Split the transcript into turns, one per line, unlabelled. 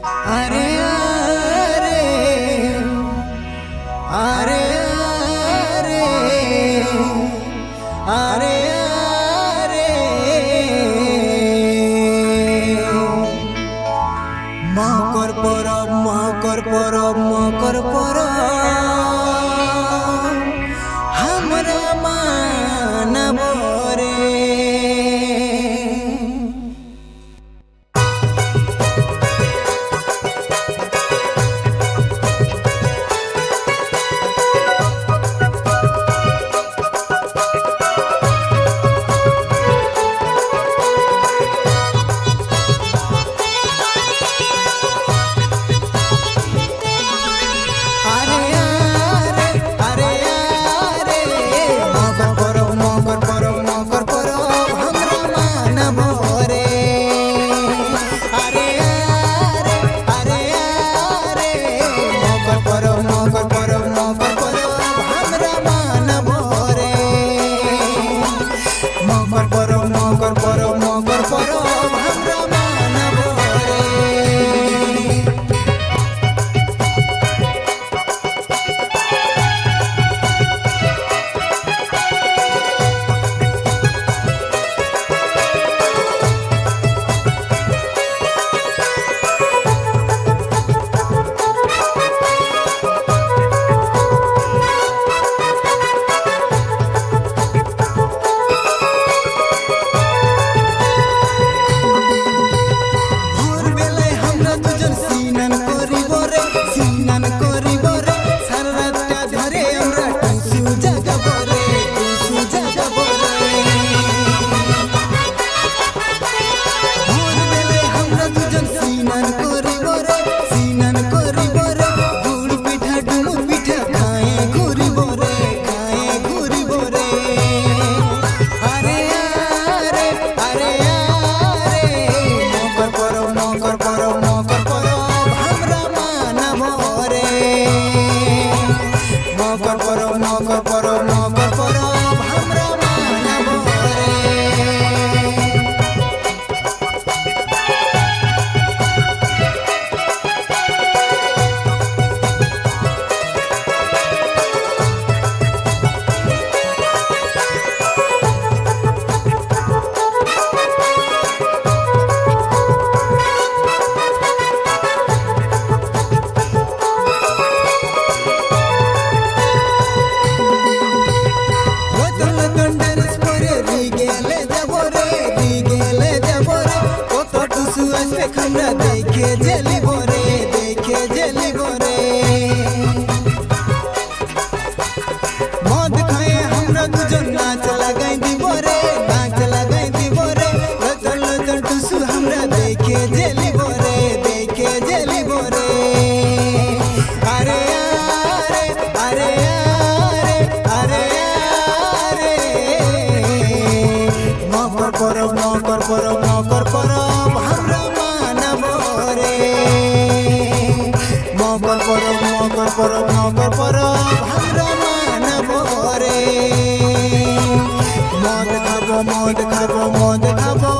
अरे अरे अरे अरे अरे अरे मकर परब मकर परब मकर परब हमरा मानब रे। देखे जली बोरे मद खाए हमरा दुजन नाच लगाई दी बोरे लचन लचन टुसु हमरा देखे जली बोरे अरे अरे अरे अरे अरे मकर परब हमरा मानब रे। मकर परब हमरा मानब रे। मद खाबो